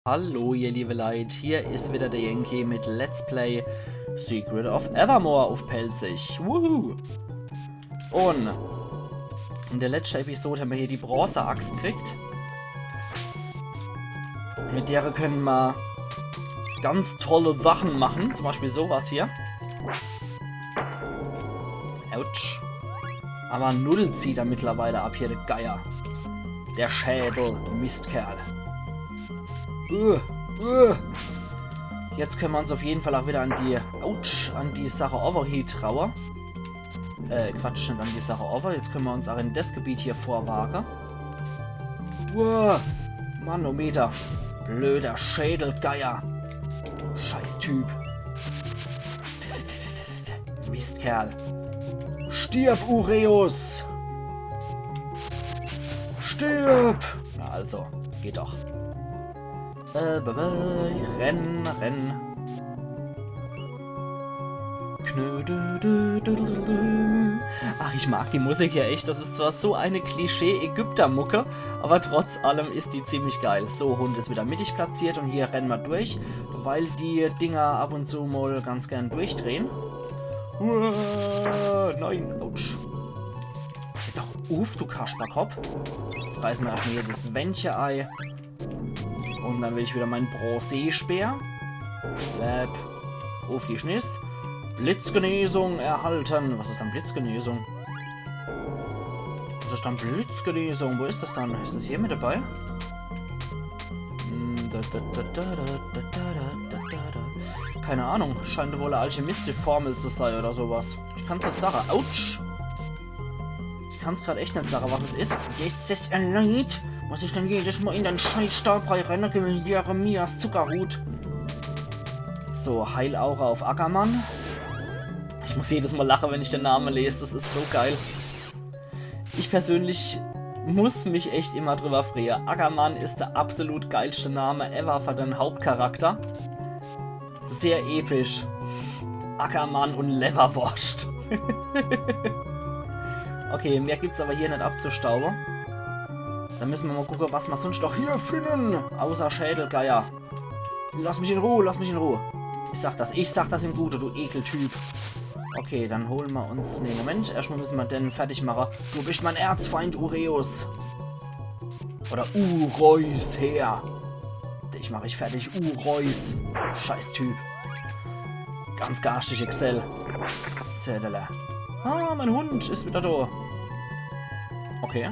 Hallo ihr liebe Leute, hier ist wieder der Yankee mit Let's Play Secret of Evermore auf Pelzig. Woohoo! Und in der letzten Episode haben wir hier die Bronze-Axt gekriegt. Mit der können wir ganz tolle Sachen machen, zum Beispiel sowas hier. Autsch. Aber null zieht er mittlerweile ab hier, der Geier. Der Schädel, Mistkerl. Jetzt können wir uns auf jeden Fall auch wieder an die Sache Overheat trauen. Quatsch, nicht an die Sache Over. Jetzt können wir uns auch in das Gebiet hier vorwagen. Manometer. Blöder Schädelgeier. Scheiß Typ. Mistkerl. Stirb, Ureus. Stirb. Na also, geht doch. Renn. Ach, ich mag die Musik ja echt. Das ist zwar so eine Klischee-Ägypter-Mucke, aber trotz allem ist die ziemlich geil. So, Hund ist wieder mittig platziert und hier rennen wir durch, weil die Dinger ab und zu mal ganz gern durchdrehen. Nein, ouch. Doch, du Kasperkopf. Jetzt reißen wir erstmal hier das Wändchen-Ei. Und dann will ich wieder meinen Bronze-Speer. Auf die Schniss. Blitzgenesung erhalten. Was ist dann Blitzgenesung? Was ist dann Blitzgenesung? Wo ist das dann? Ist das hier mit dabei? Keine Ahnung. Scheint wohl eine Alchemistik-Formel zu sein oder sowas. Ich kann es nicht sagen. Autsch! Ich kann es gerade echt nicht sagen, was es ist. Ist es erleid? Muss ich dann jedes Mal in den scheiß Stahlbrei rennen? Jeremias Zuckerhut. So, Heilaura auf Ackermann. Ich muss jedes Mal lachen, wenn ich den Namen lese. Das ist so geil. Ich persönlich muss mich echt immer drüber freuen. Ackermann ist der absolut geilste Name ever für den Hauptcharakter. Sehr episch. Ackermann und Leverwurst. Okay, mehr gibt's aber hier nicht abzustauben. Dann müssen wir mal gucken, was wir sonst noch hier finden. Außer Schädelgeier. Lass mich in Ruhe, lass mich in Ruhe. Ich sag das im Gute, du Ekeltyp. Okay, dann holen wir uns... Ne, Moment. Erstmal müssen wir den fertig machen. Du bist mein Erzfeind, Ureus. Oder Ureus her. Dich mache ich fertig, Ureus. Scheiß Typ. Ganz garstig, Excel. Zädele. Ah, mein Hund ist wieder da. Okay.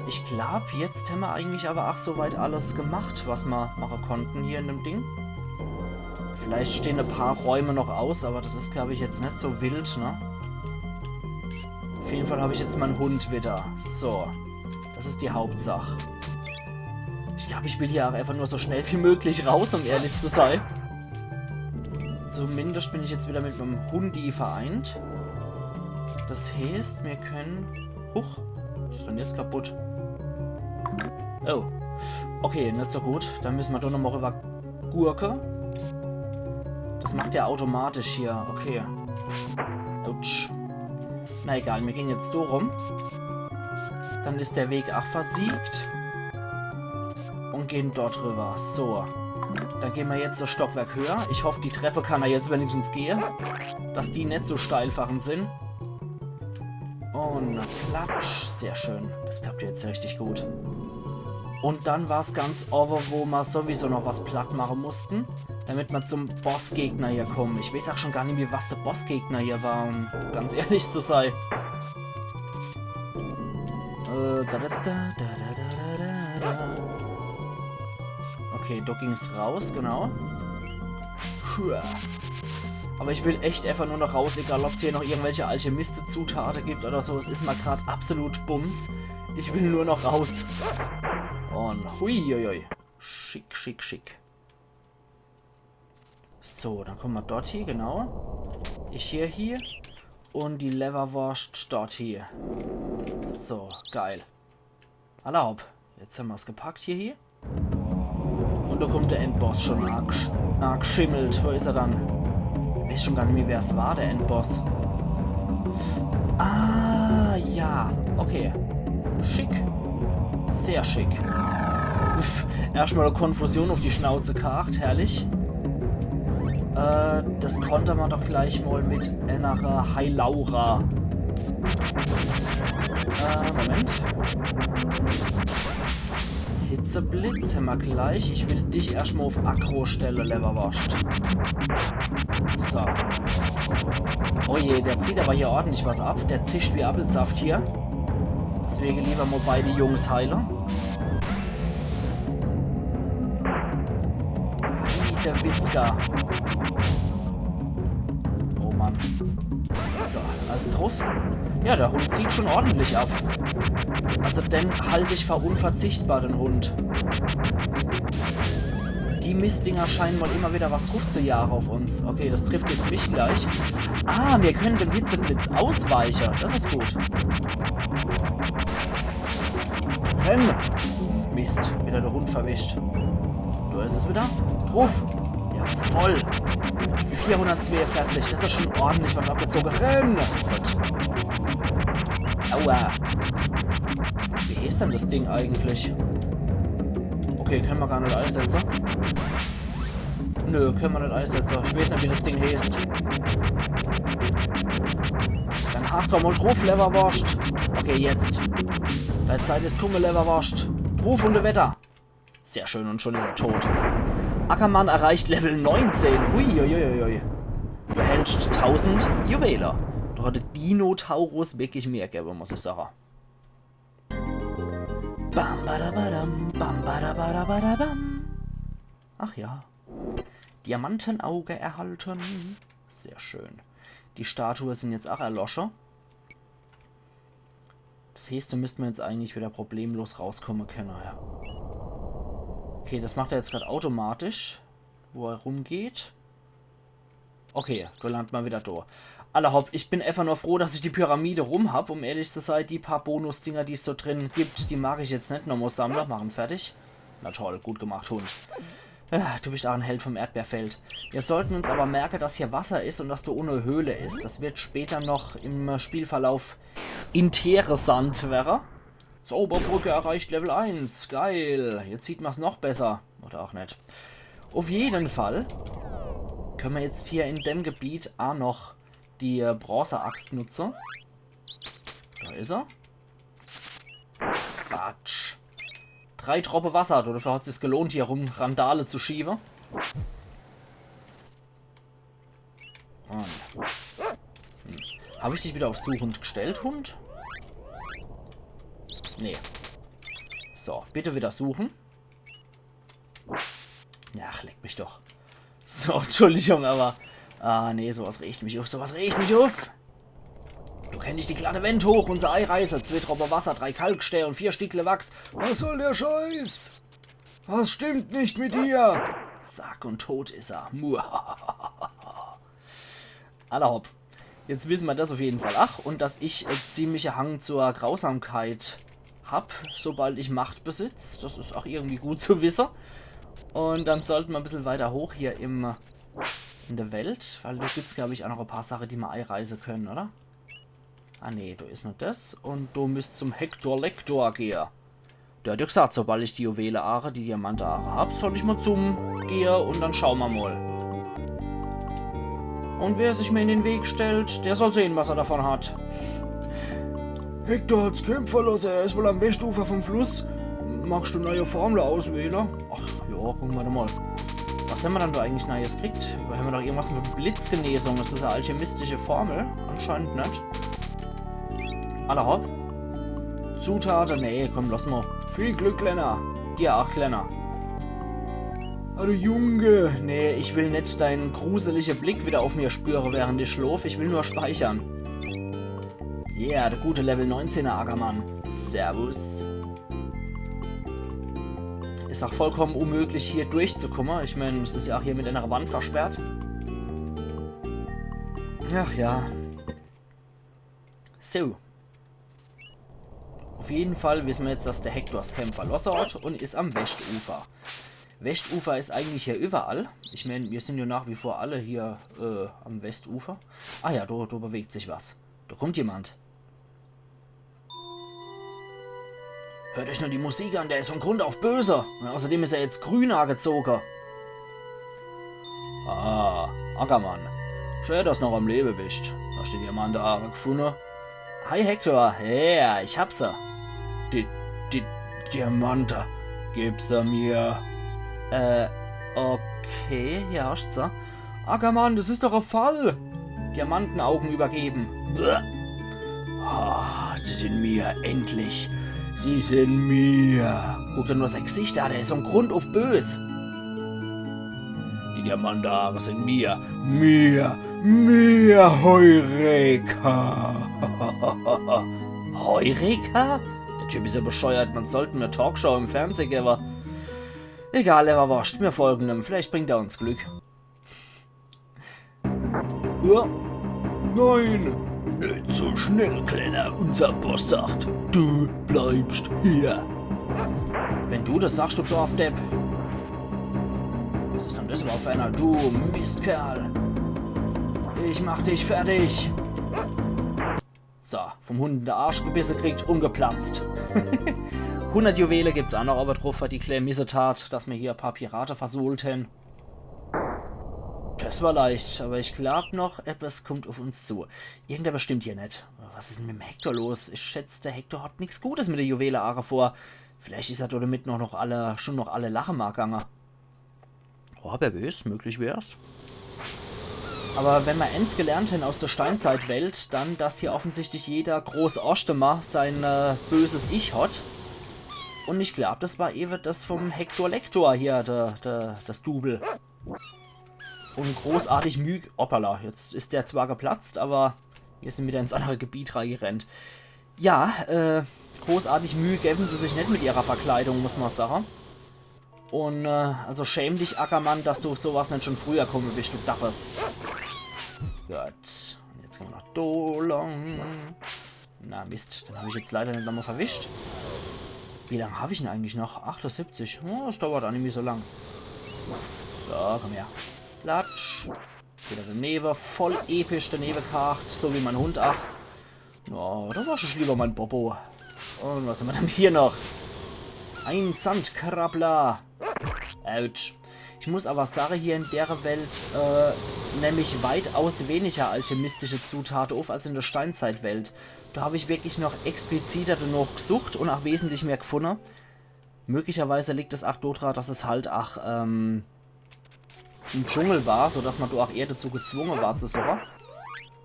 Ich glaube, jetzt haben wir eigentlich aber auch soweit alles gemacht, was wir machen konnten hier in dem Ding. Vielleicht stehen ein paar Räume noch aus, aber das ist, glaube ich, jetzt nicht so wild, ne? Auf jeden Fall habe ich jetzt meinen Hund wieder. So. Das ist die Hauptsache. Ich glaube, ich will hier auch einfach nur so schnell wie möglich raus, um ehrlich zu sein. Zumindest bin ich jetzt wieder mit meinem Hundi vereint. Das heißt, wir können... Huch, was ist denn jetzt kaputt? Oh. Okay, nicht so gut. Dann müssen wir doch nochmal rüber Gurke. Das macht er automatisch hier. Okay. Autsch. Na egal, wir gehen jetzt so rum. Dann ist der Weg auch versiegt. Und gehen dort rüber. So. Dann gehen wir jetzt das Stockwerk höher. Ich hoffe, die Treppe kann er jetzt wenigstens gehen. Dass die nicht so steil fahren sind. Und klatsch. Sehr schön. Das klappt jetzt richtig gut. Und dann war es ganz over, wo wir sowieso noch was platt machen mussten. Damit wir zum Bossgegner hier kommen. Ich weiß auch schon gar nicht mehr, was der Bossgegner hier war, um ganz ehrlich zu sein. Okay, da ging es raus, genau. Aber ich will echt einfach nur noch raus, egal ob es hier noch irgendwelche Alchemiste-Zutaten gibt oder so. Es ist mal gerade absolut Bums. Ich will nur noch raus. Und huiuiui. Schick. So, dann kommen wir dort hier, genau. Ich hier. Und die Leverwurst dort hier. So, geil. Erlaub. Jetzt haben wir es gepackt hier. Und da kommt der Endboss schon arg schimmelt. Wo ist er dann? Ich weiß schon gar nicht mehr, wer es war, der Endboss. Ah, ja. Okay. Schick. Sehr schick. Erstmal eine Konfusion auf die Schnauze gehabt, herrlich. Das konnte man doch gleich mal mit einer Heilaura. Moment. Hitzeblitz haben wir gleich. Ich will dich erstmal auf Aggro stellen, Leverwurst. So. Oh je, der zieht aber hier ordentlich was ab. Der zischt wie Apfelsaft hier. Deswegen lieber mal beide Jungs heilen. Der Witzka. Oh Mann. So, als drauf. Ja, der Hund zieht schon ordentlich ab. Also den halte ich für unverzichtbar, den Hund. Die Mistdinger scheinen mal immer wieder was drauf zu jagen auf uns. Okay, das trifft jetzt mich gleich. Ah, wir können dem Hitzeblitz ausweichen. Das ist gut. Renn! Mist, wieder der Hund verwischt. Da ist es wieder. Drauf! Jawoll! 442, das ist schon ordentlich was abgezogen. Renn! Gut. Aua! Wie ist denn das Ding eigentlich? Okay, können wir gar nicht einsetzen. Nö, können wir nicht einsetzen. Ich weiß nicht, wie das Ding heißt. Dann hach doch mal drauf, Leverwurst. Okay, jetzt. Deine Zeit ist kumme, Leverwurst. Ruf und Wetter. Sehr schön, und schon ist er tot. Ackermann erreicht Level 19. Huiuiuiui. Du hältst 1000 Juwelen. Du hatte Dinotaurus wirklich mehr gegeben, muss ich sagen. Bam, badabadam, bam, badabadabadabam. Ach ja. Diamantenauge erhalten. Sehr schön. Die Statuen sind jetzt auch erloschen. Das heißt, da müssten wir jetzt eigentlich wieder problemlos rauskommen können. Ja. Okay, das macht er jetzt gerade automatisch, wo er rumgeht. Okay, da landet mal wieder da. Allerhaupt, ich bin einfach nur froh, dass ich die Pyramide rum habe. Um ehrlich zu sein, die paar Bonusdinger, die es so drin gibt, die mag ich jetzt nicht. Nochmal Sammler, machen fertig. Na toll, gut gemacht, Hund. Du bist auch ein Held vom Erdbeerfeld. Wir sollten uns aber merken, dass hier Wasser ist und dass da ohne Höhle ist. Das wird später noch im Spielverlauf interessant werden. Zauberbrücke erreicht Level 1. Geil. Jetzt sieht man es noch besser. Oder auch nicht. Auf jeden Fall können wir jetzt hier in dem Gebiet auch noch die Bronzeaxt nutzen. Da ist er. Batsch. 3 Tropfen Wasser. Dafür hat es sich gelohnt, hier rum Randale zu schieben. Habe ich dich wieder auf Suchend gestellt, Hund? Nee. So, bitte wieder suchen. Ach, leck mich doch. So, Entschuldigung, aber... Ah, nee, sowas regt mich auf. Sowas regt mich auf. Du kennst die glatte Wand hoch, unsere Eireise. 2 Tropfen Wasser, 3 Kalksteine und 4 Stickle Wachs. Was soll der Scheiß? Was stimmt nicht mit dir? Zack, und tot ist er. Allerhopp. Jetzt wissen wir das auf jeden Fall. Ach, und dass ich ziemliche Hang zur Grausamkeit habe, sobald ich Macht besitze. Das ist auch irgendwie gut zu wissen. Und dann sollten wir ein bisschen weiter hoch hier in der Welt. Weil da gibt es, glaube ich, auch noch ein paar Sachen, die wir einreisen können, oder? Ah, nee, da ist nur das. Und du müsst zum Hector Lector gehen. Der hat ja gesagt, sobald ich die Juwele Aare, die Diamante Aare habe, soll ich mal zum gehen und dann schauen wir mal. Und wer sich mir in den Weg stellt, der soll sehen, was er davon hat. Hector hat's Kämpfer lassen, er ist wohl am Westufer vom Fluss. Magst du neue Formel auswählen? Ach, ja, gucken wir mal. Was haben wir dann da eigentlich Neues gekriegt? Da haben wir doch irgendwas mit Blitzgenesung. Das ist eine alchemistische Formel. Anscheinend nicht. Allerhopp. Zutaten? Nee, komm, lass mal. Viel Glück, Lenner. Dir auch, Lenner. Hallo, Junge. Nee, ich will nicht deinen gruseligen Blick wieder auf mir spüren, während ich schlafe. Ich will nur speichern. Yeah, der gute Level 19er Ackermann. Servus. Ist auch vollkommen unmöglich, hier durchzukommen. Ich meine, es ist ja auch hier mit einer Wand versperrt. Ach ja. So. Auf jeden Fall wissen wir jetzt, dass der Hector das Camp verlassen hat und ist am Westufer. Westufer ist eigentlich hier überall. Ich meine, wir sind ja nach wie vor alle hier am Westufer. Ah ja, da bewegt sich was. Da kommt jemand. Hört euch nur die Musik an, der ist von Grund auf böse. Und außerdem ist er jetzt grün angezogen. Ah, Ackermann. Schön, dass du noch am Leben bist. Da steht jemand da gefunden. Hi Hector, ja, ich hab's. Die Diamante, gib sie mir. Okay, hier hast du. Ackermann, das ist doch ein Fall. Diamantenaugen übergeben. Oh, sie sind mir, endlich. Sie sind mir. Guck dir nur sein Gesicht an, der ist von Grund auf bös. Die Diamanthaare sind mir, Heureka. Heureka? Der Typ ist ja bescheuert, man sollte eine Talkshow im Fernsehen geben. Egal, er war wurscht, wir folgen ihm, vielleicht bringt er uns Glück. Ja. Nein, nicht so schnell, Kleiner, unser Boss sagt, du bleibst hier. Wenn du das sagst, du Dorfdepp. Was ist denn das überhaupt für einer? Du Mistkerl. Ich mach dich fertig. So, vom Hund der Arsch gebisse kriegt, umgeplatzt. 100 Juwele gibt's auch noch, aber drauf für die kleine Missetat, dass wir hier ein paar Piraten versohlten. Das war leicht, aber ich glaube noch, etwas kommt auf uns zu. Irgendwer bestimmt hier nicht. Was ist denn mit dem Hector los? Ich schätze, der Hector hat nichts Gutes mit der Juwele-Aare vor. Vielleicht ist er damit schon noch alle Lachen mal gegangen. Oh, wer weiß, möglich wär's. Aber wenn wir eins gelernt haben aus der Steinzeitwelt, dann, dass hier offensichtlich jeder Großorstemer sein böses Ich hat. Und ich glaube, das war eben das vom Hector Lector hier, das Double. Und großartig Hoppala, jetzt ist der zwar geplatzt, aber wir sind wieder ins andere Gebiet reingerannt. Ja, großartig Mühe geben sie sich nicht mit ihrer Verkleidung, muss man sagen. Und, also schäm dich, Ackermann, dass du auf sowas nicht schon früher kommen bist, du Dappers. Gut, und jetzt gehen wir nach Dolong. Na Mist, den habe ich jetzt leider nicht nochmal verwischt. Wie lange habe ich denn eigentlich noch? 78. Oh, das dauert auch nicht mehr so lang. So, komm her. Platsch. Wieder daneben, voll episch daneben karcht, so wie mein Hund, ach. Oh, da war schon lieber mein Bobo. Und was haben wir denn hier noch? Ein Sandkrabbler. Autsch. Ich muss aber sagen, hier in der Welt nämlich weitaus weniger alchemistische Zutaten auf als in der Steinzeitwelt. Da habe ich wirklich noch expliziter noch gesucht und auch wesentlich mehr gefunden. Möglicherweise liegt es auch daran, dass es halt auch im Dschungel war, sodass man da auch eher dazu gezwungen war zu suchen.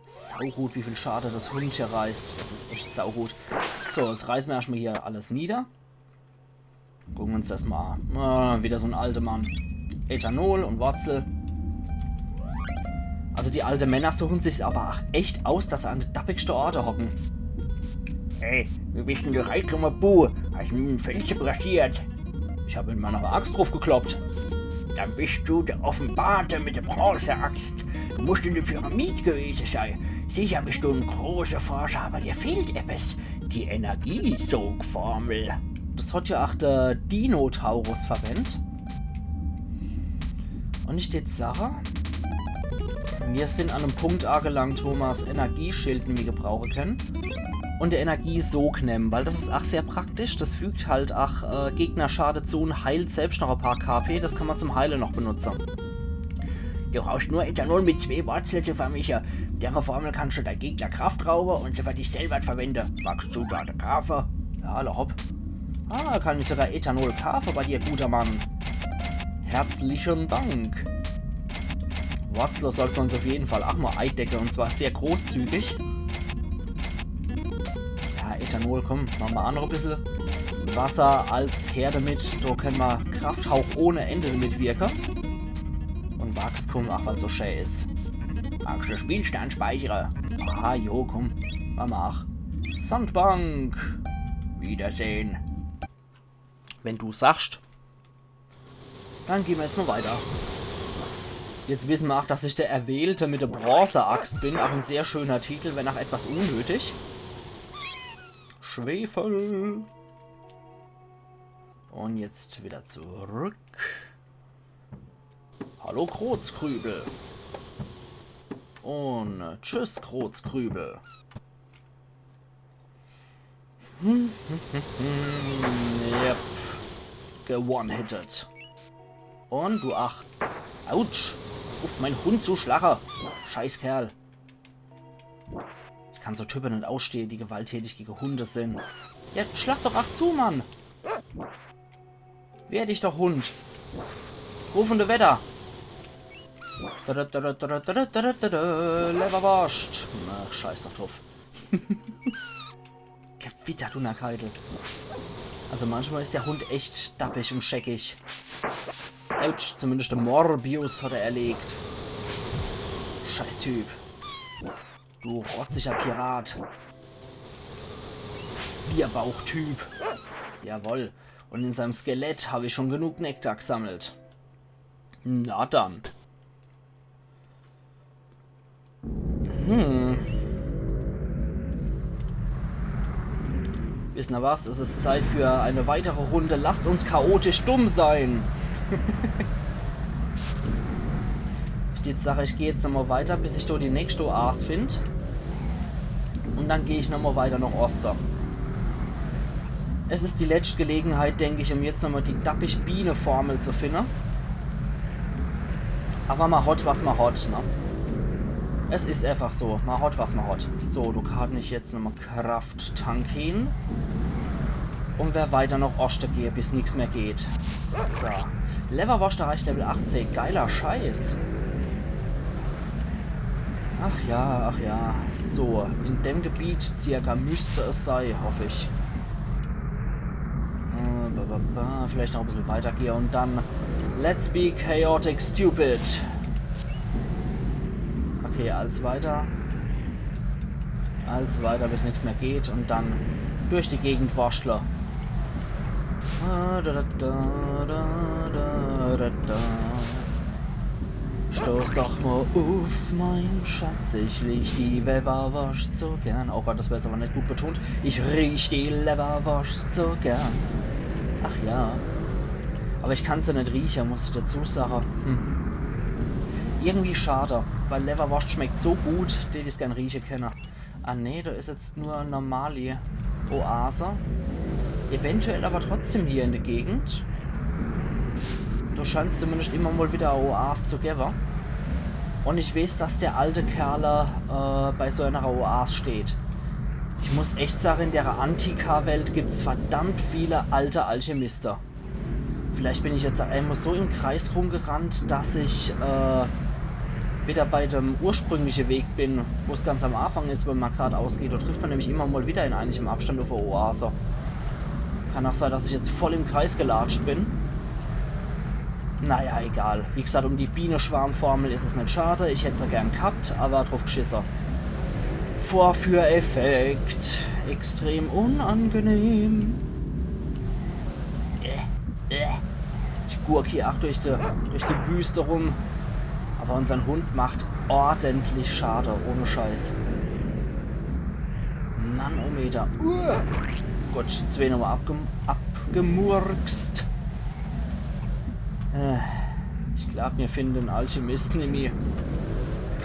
Saugut, wie viel Schade das Hund hier reißt. Das ist echt saugut. So, jetzt reißen wir erstmal hier alles nieder. Gucken wir uns das mal an. Wieder so ein alter Mann. Ethanol und Wurzel. Also die alten Männer suchen sich aber auch echt aus, dass sie an der dappigsten Orte hocken. Hey, wir bist denn der reingekommen, Bu? Hast du mit dem Fenster brasiert? Ich habe mit meiner Axt drauf gekloppt. Dann bist du der Offenbarte mit der Bronzeaxt. Du musst in der Pyramide gewesen sein. Sicher bist du ein großer Forscher, aber dir fehlt etwas. Die Energiesogformel. Das hat ja auch der Dinotaurus verwendet. Und ich jetzt sage, wir sind an einem Punkt angelangt, wo wir das Energieschild nämlich gebrauchen können. Und der Energiesog nehmen, weil das ist auch sehr praktisch. Das fügt halt auch Gegnerschade zu und heilt selbst noch ein paar KP. Das kann man zum Heilen noch benutzen. Du brauchst nur Ethanol mit 2 Wurzeln zu vermischen. Deren Formel kannst du deinen Gegner Kraft rauben und sie für dich selber verwenden. Magst du da den Kaffee? Ja, hopp. Ah, kann ich sogar Ethanol kaufen bei dir, guter Mann. Herzlichen Dank. Wurzler sollten wir uns auf jeden Fall auch mal eindecken und zwar sehr großzügig. Ja, Ethanol, komm, machen wir auch noch ein bisschen. Wasser als Herde mit, da können wir Krafthauch ohne Ende damit wirken. Und Wachstum, ach, weil so schön ist. Magst du Spielstand speichern? Aha, jo, komm, machen wir auch. Sandbank. Wiedersehen. Wenn du sagst. Dann gehen wir jetzt mal weiter. Jetzt wissen wir auch, dass ich der Erwählte mit der Bronzeaxt bin. Auch ein sehr schöner Titel, wenn auch etwas unnötig. Schwefel. Und jetzt wieder zurück. Hallo Krotzkrübel. Und tschüss Krotzkrübel. Yep. Ge-one-hitted. Und du, ach. Autsch. Uff, mein Hund zu schlache. Scheiß Kerl. Ich kann so Typen nicht ausstehen, die gewalttätig gegen Hunde sind. Ja, schlag doch ach zu, Mann. Wehr dich doch, Hund. Rufende Wetter. Leverwurst. Ach, scheiß doch drauf. Gewitter, du Nackheidel. Also manchmal ist der Hund echt dappig und scheckig. Autsch, zumindest der Morbius hat er erlegt. Scheiß Typ. Du rotziger Pirat. Bierbauchtyp. Jawohl. Und in seinem Skelett habe ich schon genug Nektar gesammelt. Na dann. Wisst ihr was? Es ist Zeit für eine weitere Runde. Lasst uns chaotisch dumm sein. Ich sage, ich gehe jetzt nochmal weiter, bis ich da die nächste Oase finde. Und dann gehe ich nochmal weiter nach Oster. Es ist die letzte Gelegenheit, denke ich, um jetzt nochmal die Dappig-Biene-Formel zu finden. Aber mal hot, was mal hot, ne? Es ist einfach so. Mal hot, was mal hot. So, du kann ich jetzt nochmal Kraft-Tank hin. Und wer weiter nach Oster geht, bis nichts mehr geht. So. Leverwurst erreicht Level 18. Geiler Scheiß. Ach ja, ach ja. So, in dem Gebiet circa müsste es sein, hoffe ich. Vielleicht noch ein bisschen weitergehen und dann Let's be chaotic stupid. Okay, als weiter, bis nichts mehr geht und dann durch die Gegend Wurstler. Stoß doch mal auf, mein Schatz, ich riech die Leverwurst so gern. Auch das wird jetzt aber nicht gut betont. Ich riech die Leverwurst so gern. Ach ja. Aber ich kann es ja nicht riechen, muss ich dazu sagen. Irgendwie schade, weil Leverwurst schmeckt so gut, die ich es gern riechen kann. Ah ne, da ist jetzt nur eine normale Oase. Eventuell aber trotzdem hier in der Gegend. Da scheint es zumindest immer mal wieder eine Oase zu geben. Und ich weiß, dass der alte Kerl bei so einer Oase steht. Ich muss echt sagen, in der Antika-Welt gibt es verdammt viele alte Alchemister. Vielleicht bin ich jetzt einmal so im Kreis rumgerannt, dass ich wieder bei dem ursprünglichen Weg bin, wo es ganz am Anfang ist, wenn man gerade ausgeht. Da trifft man nämlich immer mal wieder in einigem Abstand auf eine Oase. Kann auch sein, dass ich jetzt voll im Kreis gelatscht bin. Naja, egal. Wie gesagt, um die Bienenschwarmformel ist es nicht schade. Ich hätte es ja gern gehabt, aber drauf geschissen. Vorführeffekt. Extrem unangenehm. Ich gurke hier auch durch die Wüste rum. Aber unser Hund macht ordentlich Schade, ohne Scheiß. Nanometer. Gott, die zwei nochmal abgemurkst. Ich glaube, wir finden den Alchemisten in mir.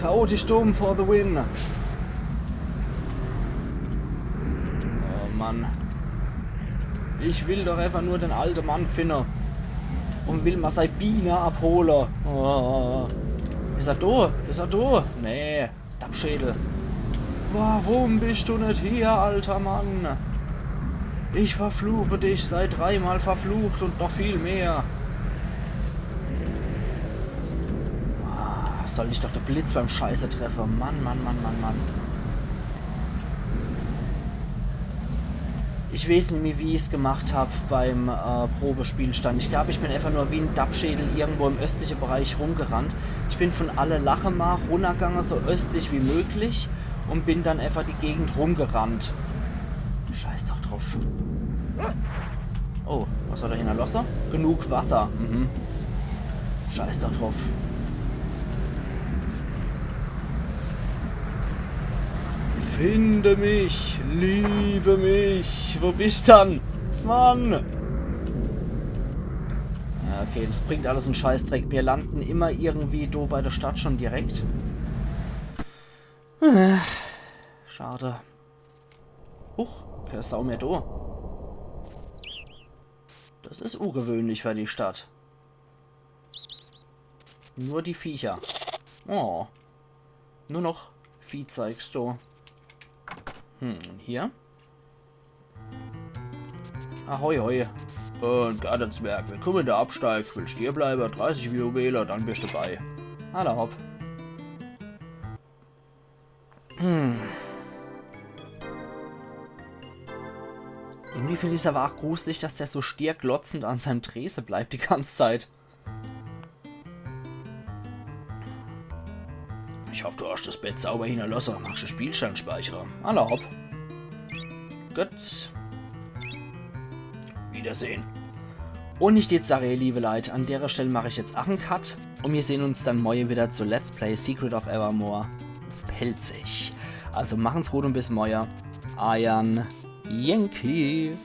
Chaotisch dumm for the win. Oh Mann. Ich will doch einfach nur den alten Mann finden. Und will mal seine Biene abholen. Oh. Ist er da? Ist er da? Nee, Dammschädel. Warum bist du nicht hier, alter Mann? Ich verfluche dich, sei dreimal verflucht und noch viel mehr. Soll ich doch der Blitz beim Scheiße treffen? Mann, Mann, Mann, Mann, Mann. Ich weiß nicht mehr, wie ich es gemacht habe beim Probespielstand. Ich glaube, ich bin einfach nur wie ein Dappschädel irgendwo im östlichen Bereich rumgerannt. Ich bin von alle Lachemar runtergegangen, so östlich wie möglich. Und bin dann einfach die Gegend rumgerannt. Scheiß doch drauf. Oh, was soll da hinterlassen? Genug Wasser. Scheiß doch drauf. Finde mich, liebe mich. Wo bist du dann? Mann! Ja, okay, das bringt alles einen Scheißdreck. Wir landen immer irgendwie do bei der Stadt schon direkt. Schade. Huch, keine Sau mehr da. Das ist ungewöhnlich für die Stadt. Nur die Viecher. Oh. Nur noch Viehzeugs da. Hier? Ahoi, hoi. Und Gartenzwerg, willkommen in der Absteig. Willst du hier bleiben? 30 Juwelen, dann bist du dabei. Alla hopp. Irgendwie finde ich es aber auch gruselig, dass der so stierglotzend an seinem Trese bleibt die ganze Zeit. Ich hoffe, du hast das Bett sauber hinterlassen. Machst du Spielstandspeicherer. Alla hopp. Gut. Wiedersehen. Und ich jetzt sage, liebe Leute, an der Stelle mache ich jetzt auch einen Cut. Und wir sehen uns dann morgen wieder zu Let's Play Secret of Evermore auf Pelzig. Also machen's gut und bis morgen. Ayan Yankee.